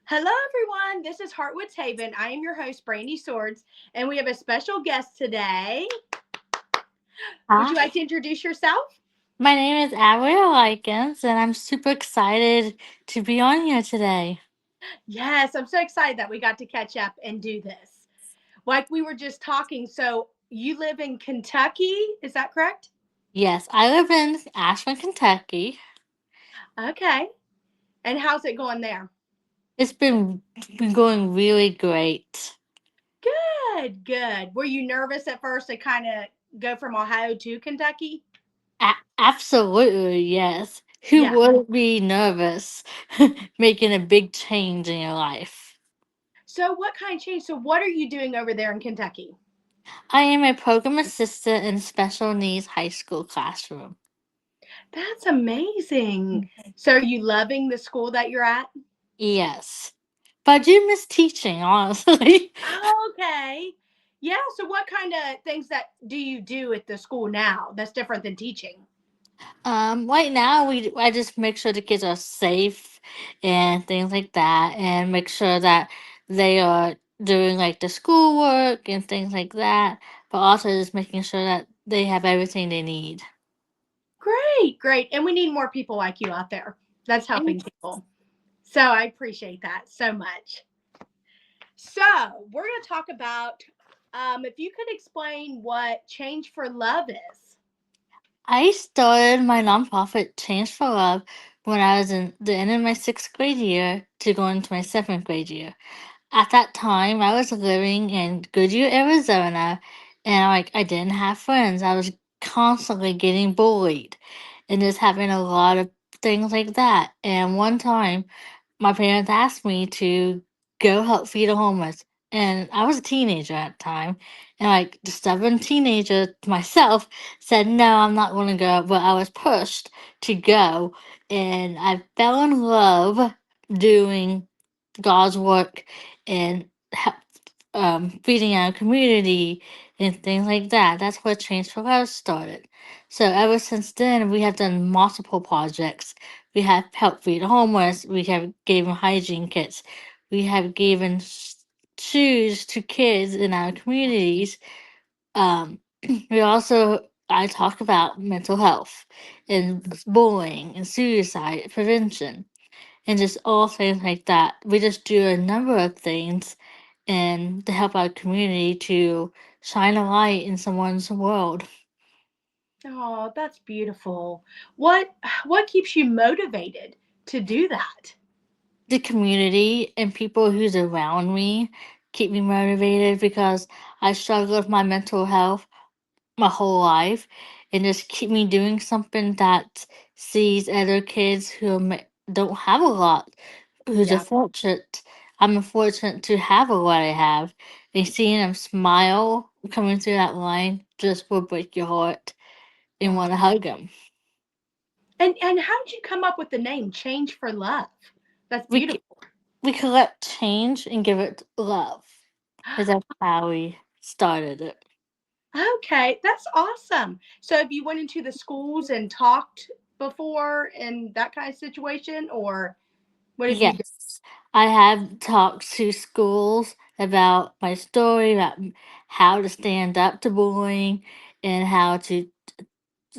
Hello, everyone. This is Heartwoods Haven. I am your host, Brandy Swords, and we have a special guest today. Would Hi, you like to introduce yourself? my name is Abriella Lykins, and I'm super excited to be on here today. Yes, I'm so excited that we got to catch up and do this. Like we were just talking, so you live in Kentucky, is that correct? Yes, I live in Ashland, Kentucky. Okay. And how's it going there? It's been going really great. Good, good. Were you nervous at first to kind of go from Ohio to Kentucky? Absolutely, yes. Who Yeah. would be nervous making a big change in your life? So, what kind of change? So, what are you doing over there in Kentucky? I am a program assistant in special needs high school classroom. That's amazing. So, are you loving the school that you're at? Yes, but I do miss teaching, honestly. Oh, okay. Yeah. So, what kind of things that do you do at the school now that's different than teaching? Right now I just make sure the kids are safe and things like that, and make sure that they are doing like the schoolwork and things like that, but also just making sure that they have everything they need. Great, great. And we need more people like you out there that's helping Thanks. people. So, I appreciate that so much. So, we're going to talk about if you could explain what Change for Love is. I started my nonprofit Change for Love when I was in the end of my sixth grade year to go into my seventh grade year. At that time, I was living in Goodyear, Arizona, and I didn't have friends. I was constantly getting bullied and just having a lot of things like that. And one time, my parents asked me to go help feed the homeless. And I was a teenager at the time. And like the stubborn teenager myself said, no, I'm not going to go. But I was pushed to go. And I fell in love doing God's work and feeding our community and things like that. That's where Change for Love started. So ever since then, we have done multiple projects. We have helped feed the homeless. We have given hygiene kits. We have given shoes to kids in our communities. Um, we also I talk about mental health and bullying and suicide prevention and just all things like that. We just do a number of things and to help our community to shine a light in someone's world. Oh, that's beautiful. What keeps you motivated to do that? The community and people who's around me keep me motivated because I struggle with my mental health my whole life and just keep me doing something that sees other kids who don't have a lot, who's a Yeah. fortunate. I'm fortunate to have a what I have, and seeing them smile coming through that line just will break your heart and Oh. want to hug them. And how did you come up with the name Change for Love? That's We c- beautiful. we can let change and give it love, because that's how we started it. Okay, that's awesome. So have you went into the schools and talked before in that kind of situation, or what have you done? Yes, I have talked to schools about my story, about how to stand up to bullying, and how to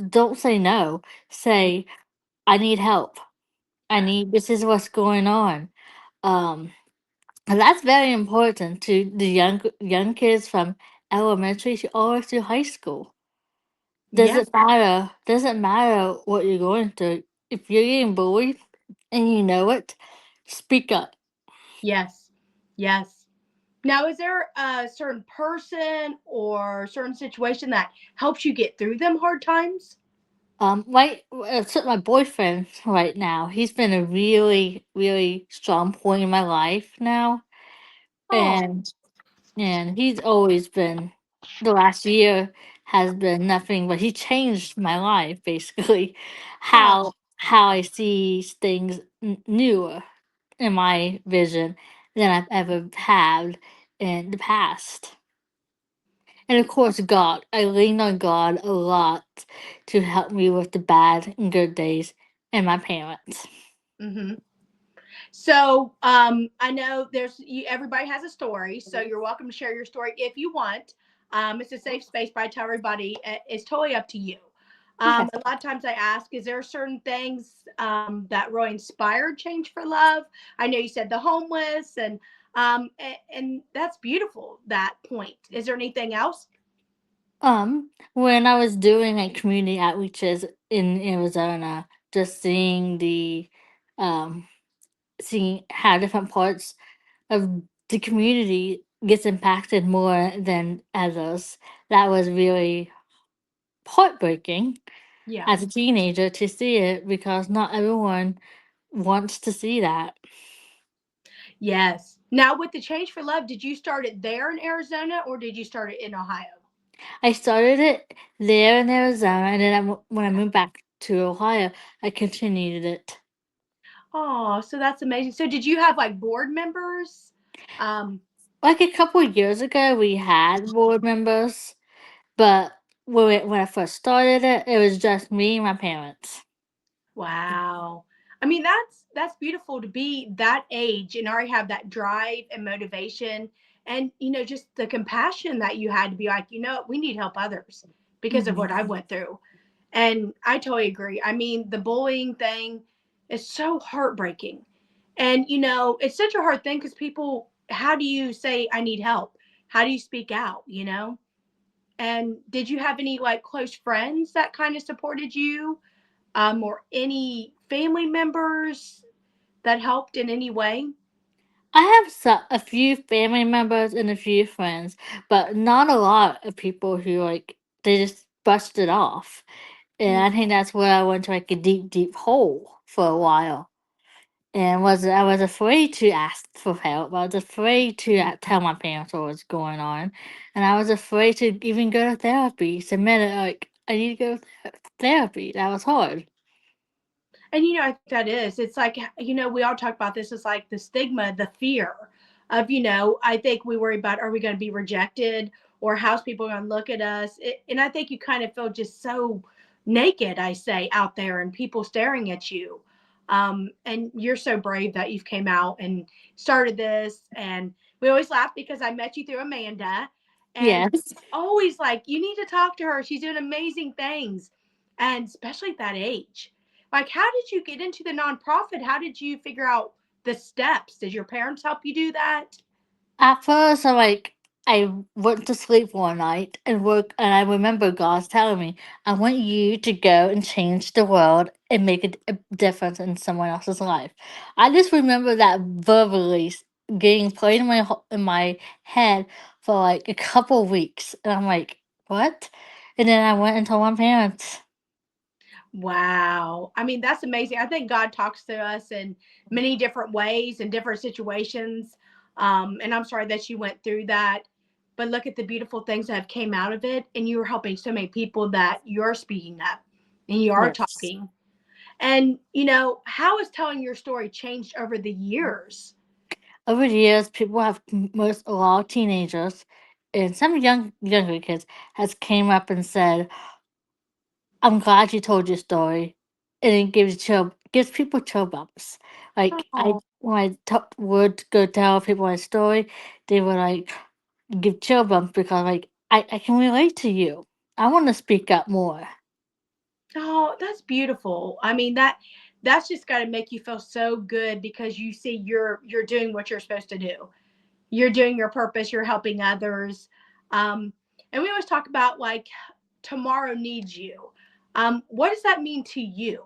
don't say no. Say, I need help. This is what's going on. Um, and that's very important to the young kids from elementary to all the way through high school. Yeah. Doesn't matter what you're going through. If you're getting bullied and you know it, speak up. Yes. Yes. Now, is there a certain person or certain situation that helps you get through them hard times? Except my boyfriend right now, he's been a really, really strong point in my life now, Oh. and he's always been. The last year has been nothing, but he changed my life basically, Oh. how I see things newer in my vision than I've ever had in the past. And of course, God. I lean on God a lot to help me with the bad and good days, and my parents. Mm-hmm. So I know everybody has a story, so you're welcome to share your story if you want. It's a safe space, but I tell everybody it's totally up to you. Okay. A lot of times I ask, is there certain things that really inspired change for love? I know you said the homeless, and that's beautiful. That point. Is there anything else? When I was doing like community outreaches in Arizona, just um seeing how different parts of the community gets impacted more than others, that was really heartbreaking Yeah. as a teenager to see it because not everyone wants to see that. Yes. Now, with the Change for Love, did you start it there in Arizona or did you start it in Ohio? I started it there in Arizona, and then when I moved back to Ohio, I continued it. Oh, so that's amazing. So, did you have like board members? Um, Like a couple of years ago, we had board members, but when I first started it, it was just me and my parents. wow. I mean, that's beautiful to be that age and already have that drive and motivation, and just the compassion that you had to be like, we need to help others because of Hmm. what I went through. And I totally agree. I mean, the bullying thing is so heartbreaking. And, it's such a hard thing because people, how do you say, I need help? How do you speak out? And did you have any like close friends that kind of supported you, or any family members that helped in any way? I have a few family members and a few friends, but not a lot of people who they just brushed it off. And Mm. I think that's where I went to like a deep, deep hole for a while. And I was afraid to ask for help. I was afraid to tell my parents what was going on, and I was afraid to even go to therapy. Submit it like I need to go to therapy. That was hard. And I think that is. It's like, we all talk about this. It's like the stigma, the fear of, I think we worry about, are we going to be rejected, or how's people going to look at us? And I think you kind of feel just so naked, I say, out there and people staring at you. And you're so brave that you've came out and started this. And we always laugh because I met you through Amanda, and Yes. always like, you need to talk to her. She's doing amazing things. And especially at that age, like, how did you get into the nonprofit? How did you figure out the steps? Did your parents help you do that? At first, I went to sleep one night and woke, and I remember God telling me, "I want you to go and change the world and make a difference in someone else's life." I just remember that verbally getting played in in my head for like a couple weeks, and I'm like, "What?" And then I went and told my parents. Wow. I mean, that's amazing. I think God talks to us in many different ways and different situations. And I'm sorry that you went through that. But look at the beautiful things that have came out of it. And you're helping so many people that you're speaking up and you are Yes. talking. And, how has telling your story changed over the years? Over the years, people have most a lot of teenagers and some younger kids has came up and said, "I'm glad you told your story," and it gives people chill bumps. Like Oh, when would go tell people my story, they would give chill bumps because I can relate to you. I want to speak up more. oh, that's beautiful. I mean, that's just got to make you feel so good because you see you're doing what you're supposed to do. You're doing your purpose, you're helping others. Um and we always talk about like tomorrow needs you. What does that mean to you?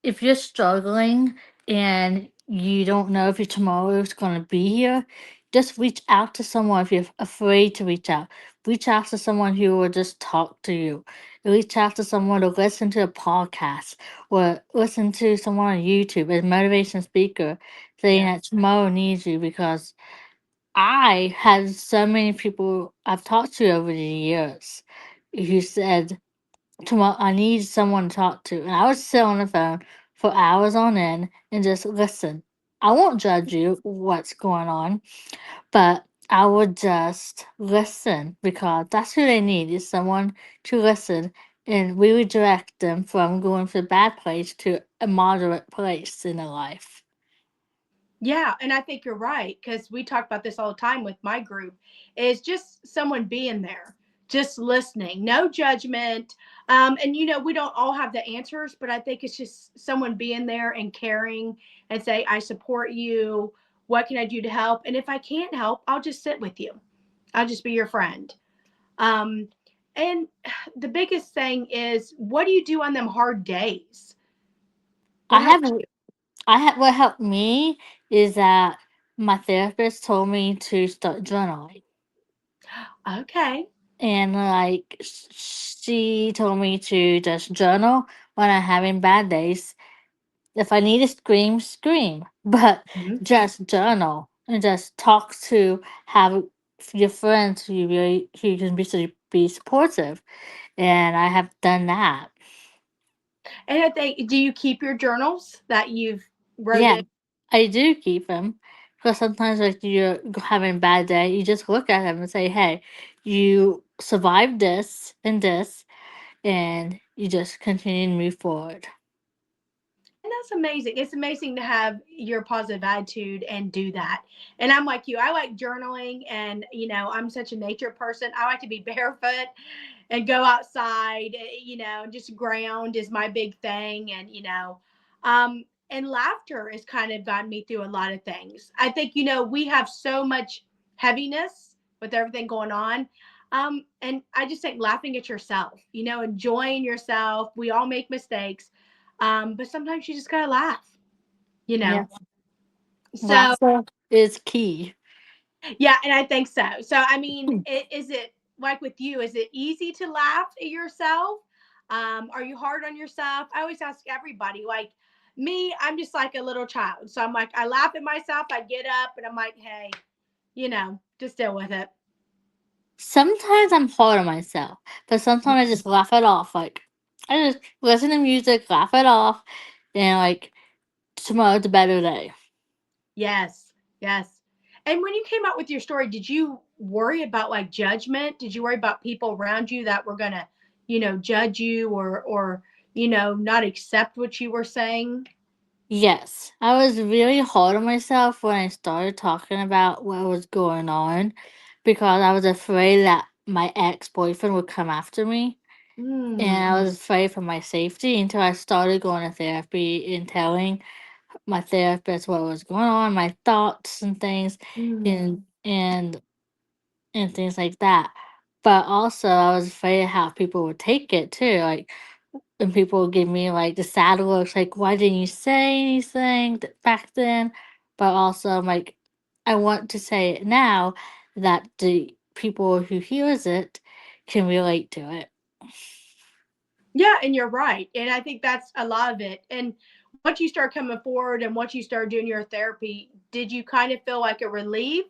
If you're struggling and you don't know if your tomorrow is going to be here, just reach out to someone. If you're afraid to reach out to someone who will just talk to you. Reach out to someone to listen to a podcast or listen to someone on YouTube as a motivation speaker saying Yeah. that tomorrow needs you because I had so many people I've talked to over the years who said tomorrow I need someone to talk to. And I would sit on the phone for hours on end and just listen. I won't judge you what's going on, but I would just listen because that's who they need is someone to listen and redirect them from going from a bad place to a moderate place in their life. Yeah, and I think you're right because we talk about this all the time with my group. Is just someone being there, just listening, no judgment. And we don't all have the answers, but I think it's just someone being there and caring and say, "I support you. What can I do to help?" And if I can't help, I'll just sit with you. I'll just be your friend. Um, and the biggest thing is, what do you do on them hard days? I What have helps what helped me is that my therapist told me to start journaling. you? Okay. And like she told me to just journal when I'm having bad days. If I need to scream, scream, but Mhm. just journal and just talk to have your friends who can be supportive. And I have done that. And I think, do you keep your journals that you've wrote Yeah, in? I do keep them because sometimes like you're having a bad day, you just look at them and say, "Hey, you survived this and this," and you just continue to move forward. And that's amazing. It's amazing to have your positive attitude and do that. And I'm like you. I like journaling, and I'm such a nature person. I like to be barefoot and go outside. And just ground is my big thing. And laughter has kind of gotten me through a lot of things. I think we have so much heaviness with everything going on. And I just think laughing at yourself, enjoying yourself. We all make mistakes, but sometimes you just gotta laugh, you know. Yes, So laughter is key. yeah, and I think so. So I mean, is it like with you? Is it easy to laugh at yourself? Are you hard on yourself? I always ask everybody. Like me, I'm just like a little child. So I'm like, I laugh at myself. I get up and I'm like, hey, just deal with it. Sometimes I'm hard on myself, but sometimes I just laugh it off. Like I just listen to music, laugh it off, and like tomorrow's a better day. Yes, yes. And when you came out with your story, did you worry about like judgment? Did you worry about people around you that were gonna, judge you or not accept what you were saying? Yes, I was really hard on myself when I started talking about what was going on because I was afraid that my ex boyfriend would come after me. And Mm, I was afraid for my safety until I started going to therapy and telling my therapist what was going on, my thoughts and things, mm. and things like that. But also, I was afraid of how people would take it too. Like, and people would give me like the sad looks, like, "Why didn't you say anything back then?" But also, I'm like, I want to say it now that the people who hears it can relate to it. Yeah, and you're right. And I think that's a lot of it. And once you start coming forward and once you start doing your therapy, did you kind of feel like a relief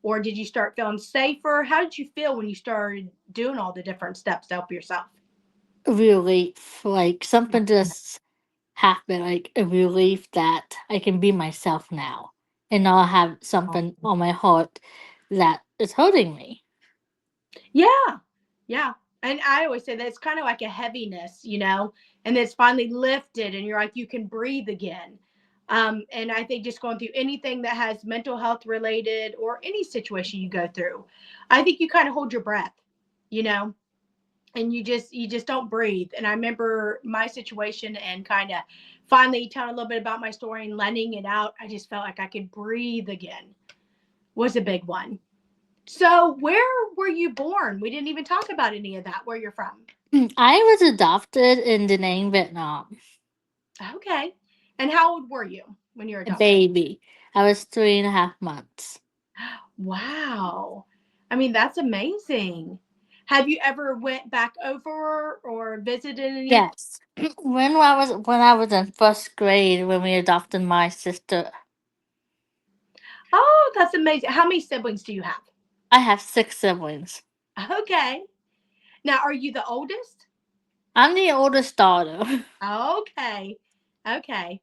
or did you start feeling safer? How did you feel when you started doing all the different steps to help yourself? Relief, like something just happened, like a relief that I can be myself now and not have something on my heart that is hurting me. Yeah. Yeah. And I always say that it's kind of like a heaviness, and it's finally lifted and you're like, you can breathe again. And I think just going through anything that has mental health related or any situation you go through, I think you kind of hold your breath, you know, and you just don't breathe. And I remember my situation and kind of finally telling a little bit about my story and letting it out. I just felt like I could breathe again was a big one. So, where were you born? We didn't even talk about any of that. Where you're from? I was adopted in Da Nang, Vietnam. Okay. And how old were you when you were A adopted? baby. I was 3.5 months. Wow. I mean, that's amazing. Have you ever went back over or visited any? Yes. When I was in first grade when we adopted my sister. Oh, that's amazing. How many siblings do you have? I have 6 siblings. Okay. Now, are you the oldest? I'm the oldest daughter. Okay. Okay.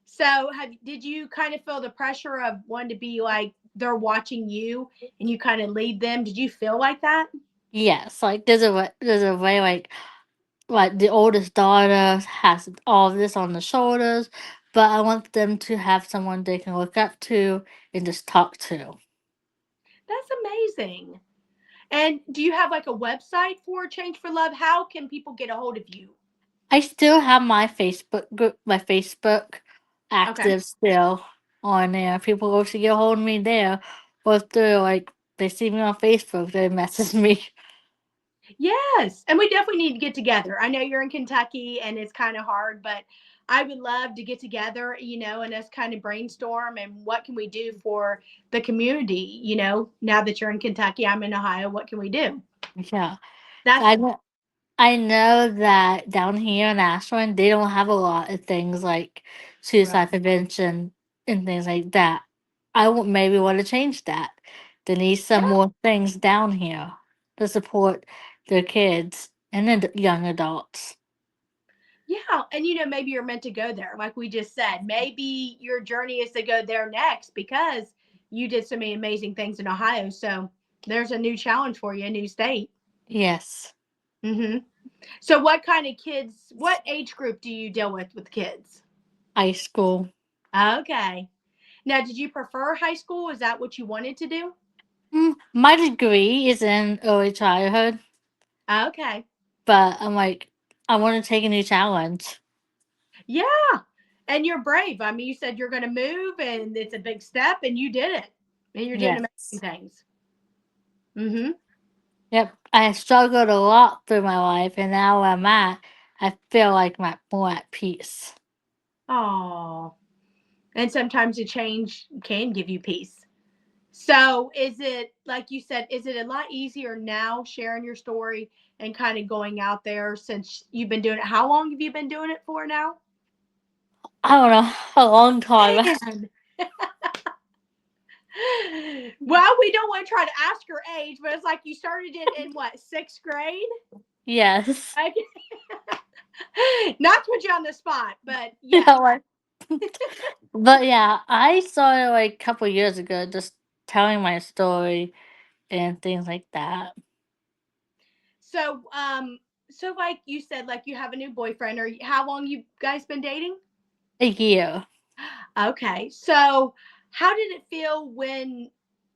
So, did you kind of feel the pressure of wanting to be like they're watching you and you kind of lead them? Did you feel like that? Yes, like there's a way like the oldest daughter has all of this on the shoulders, but I want them to have someone they can look up to and just talk to. That's amazing. And do you have like a website for Change for Love? How can people get a hold of you? I still have my Facebook group, my Facebook Okay. active still on there. People go to get a hold of me there, or through like they see me on Facebook, they message me. Yes. And we definitely need to get together. I know you're in Kentucky and it's kind of hard, but I would love to get together, and us kind of brainstorm and what can we do for the community, now that you're in Kentucky, I'm in Ohio, what can we do? Yeah, That's I the know. I know that down here in Ashland, they don't have a lot of things like right. suicide prevention and things like that. Maybe want to change that. They need some Yeah. more things down here to support their kids and the young adults. Yeah. And maybe you're meant to go there. Like we just said, maybe your journey is to go there next because you did so many amazing things in Ohio. So there's a new challenge for you, a new state. Yes, Hmm. So what kind of kids, what age group do you deal with kids? high school. Okay. Now, did you prefer high school? Is that what you wanted to do? My degree is in early childhood, Okay. but I'm like, I want to take a new challenge. Yeah. And you're brave. I mean, you said you're going to move and it's a big step and you did it. And you're doing Yes. amazing things. Mm-hmm. Yep, I struggled a lot through my life, and now where I'm at, I feel like I'm more at peace. Oh. And sometimes a change can give you peace. So is it, like you said, is it a lot easier now sharing your story and kind of going out there since you've been doing it? How long have you been doing it for now? I don't know, a long time. Man. Well, we don't want to try to ask your age, but it's like you started it in what, sixth grade? Yes. Okay. Not to put you on the spot, but You yes. know what? But yeah, I started like a couple years ago just telling my story and things like that. So, so like you said, like you have a new boyfriend, or how long you guys been dating? A year. Okay. So, how did it feel when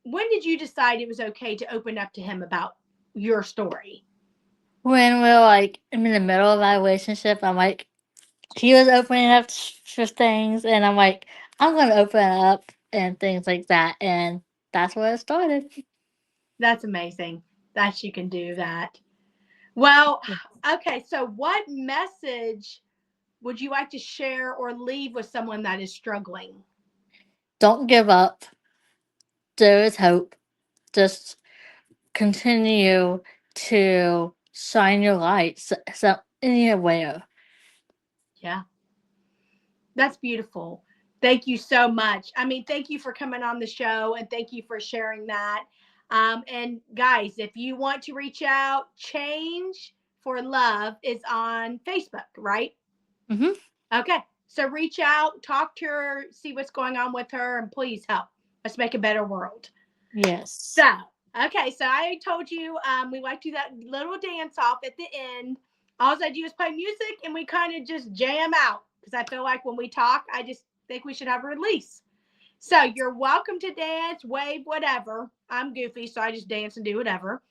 did you decide it was okay to open up to him about your story? When we're like I'm in the middle of our relationship, I'm like, he was opening up for things, and I'm like, I'm gonna open up and things like that. And that's where it started. That's amazing that you can do that. Well, okay. So, what message would you like to share or leave with someone that is struggling? Don't give up. There is hope. Just continue to shine your light so anywhere. Yeah, that's beautiful. Thank you so much. I mean, thank you for coming on the show and thank you for sharing that. And guys, if you want to reach out, Change for Love is on Facebook, right? Hmm. Okay. So reach out, talk to her, see what's going on with her, and please help. Let's make a better world. Yes. So, okay, so I told you we like to do that little dance off at the end. All I do is play music and we kind of just jam out because I feel like when we talk, I just think we should have a release. So, you're welcome to dance, wave, whatever. I'm goofy, so I just dance and do whatever.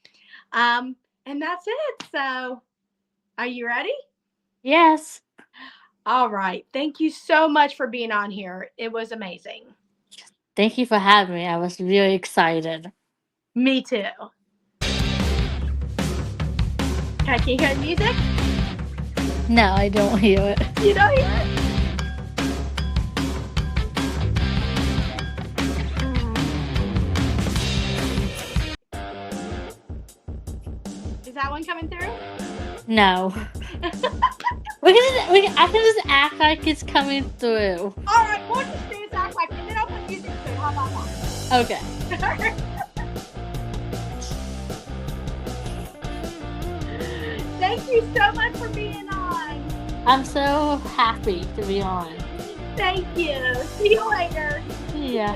Um, and that's it. So, are you ready? Yes. All right. Thank you so much for being on here. It was amazing. Thank you for having me. I was really excited. Me too. Okay, can you hear the music? No, I don't hear it. You don't hear it? Is that one coming through? No. I can just act like it's coming through. All right, we'll just do this act like, and then I'll put music to it. How about that? Okay. Thank you so much for being on. I'm so happy to be on. Thank you. See you later. Yeah.